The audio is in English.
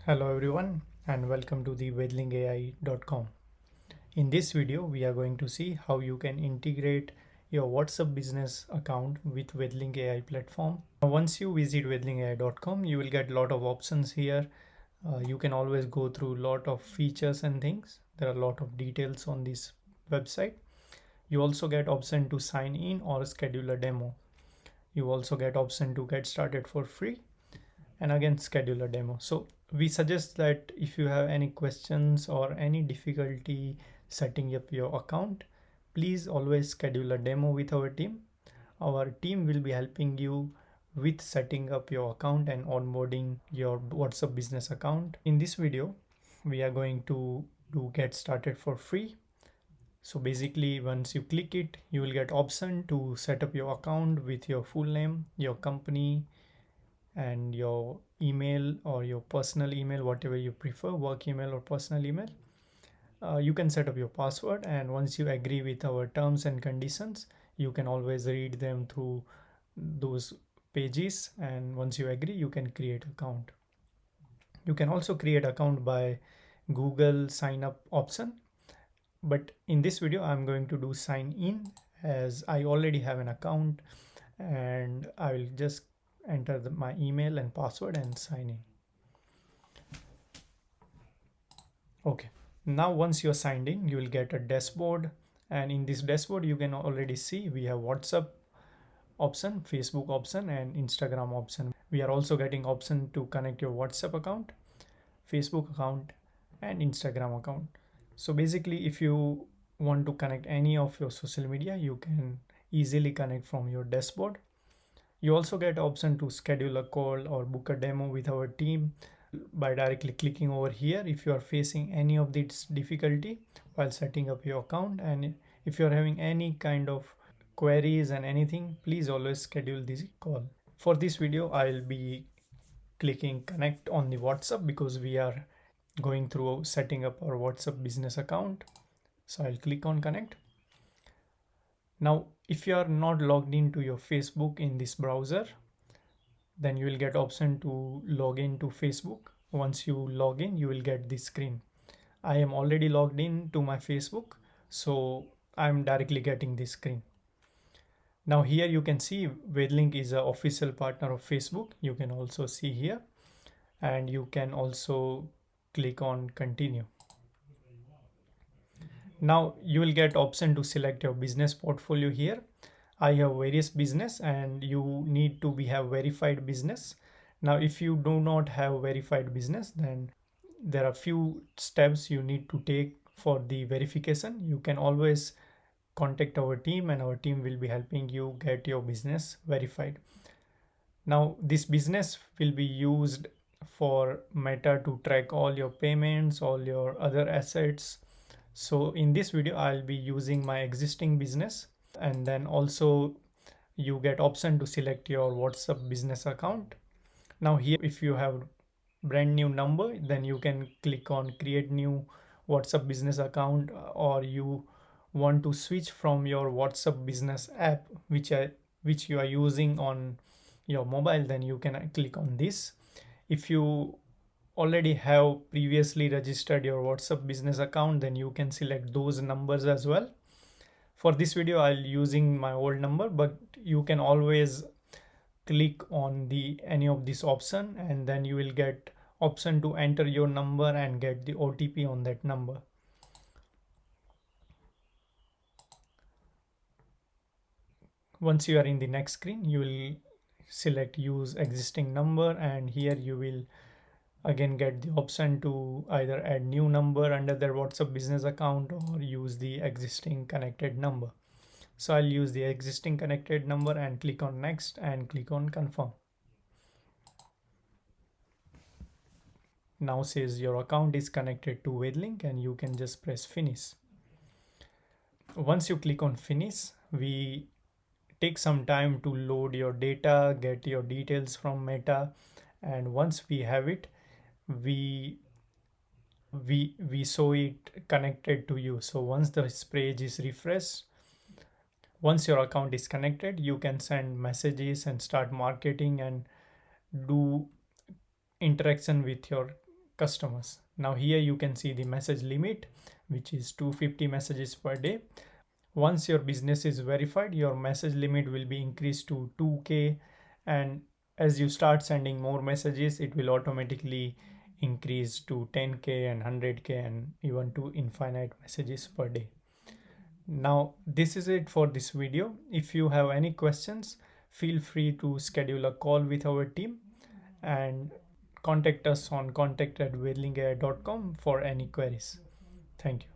Hello everyone and welcome to the VedLinkAI.com. In this video, we are going to see how you can integrate your WhatsApp business account with VedLink AI platform. Now, once you visit VedLinkAI.com, you will get a lot of options here. You can always go through a lot of features and things. There are a lot of details on this website. You also get option to sign in or schedule a demo. You also get option to get started for free and again schedule a demo. So we suggest that if you have any questions or any difficulty setting up your account, please always schedule a demo with our team. Our team will be helping you with setting up your account and onboarding your WhatsApp business account. In this video, we are going to do get started for free. So basically, once you click it, you will get option to set up your account with your full name, your company, and your email or your personal email, whatever you prefer, work email or personal email. You can set up your password, and once you agree with our terms and conditions, you can always read them through those pages, and once you agree, you can create account. You can also create account by Google sign up option, but in this video I'm going to do sign in as I already have an account, and I will just enter my email and password and sign in. Okay, now once you're signed in, you will get a dashboard, and in this dashboard you can already see we have WhatsApp option, Facebook option, and Instagram option. We are also getting option to connect your WhatsApp account, Facebook account, and Instagram account. So basically, if you want to connect any of your social media, you can easily connect from your dashboard. You also get option to schedule a call or book a demo with our team by directly clicking over here if you are facing any of this difficulty while setting up your account, and if you are having any kind of queries and anything, please always schedule this call. For this video, I'll be clicking connect on the WhatsApp because we are going through setting up our WhatsApp business account. So I'll click on connect. Now, if you are not logged into your Facebook in this browser, then you will get option to log in to Facebook. Once you log in, you will get this screen. I am already logged in to my Facebook, so I'm directly getting this screen. Now here you can see VedLink is an official partner of Facebook. You can also see here, and you can also click on continue. Now you will get option to select your business portfolio here. I have various business, and you need to have verified business. Now if you do not have verified business, then there are few steps you need to take for the verification. You can always contact our team, and our team will be helping you get your business verified. Now this business will be used for Meta to track all your payments, all your other assets. So in this video, I'll be using my existing business, and then also you get option to select your WhatsApp business account. Now here, if you have brand new number, then you can click on create new WhatsApp business account, or you want to switch from your WhatsApp business app, which you are using on your mobile, then you can click on this. If you already have previously registered your WhatsApp business account, then you can select those numbers as well. For this video, I'll using my old number, but you can always click on any of this option, and then you will get option to enter your number and get the OTP on that number. Once you are in the next screen, you will select use existing number, and here you will again get the option to either add new number under their WhatsApp business account or use the existing connected number. So I'll use the existing connected number and click on next and click on confirm. Now says your account is connected to VedLink, and you can just press finish. Once you click on finish, we take some time to load your data, get your details from Meta, and once we have it, we show it connected to you. So once this page is refreshed, once your account is connected, you can send messages and start marketing and do interaction with your customers. Now here you can see the message limit, which is 250 messages per day. Once your business is verified, your message limit will be increased to 2K, and as you start sending more messages, it will automatically increase to 10K and 100K and even to infinite messages per day. Now this is it for this video. If you have any questions, feel free to schedule a call with our team and contact us on contact@vedlinkai.com for any queries. Thank you.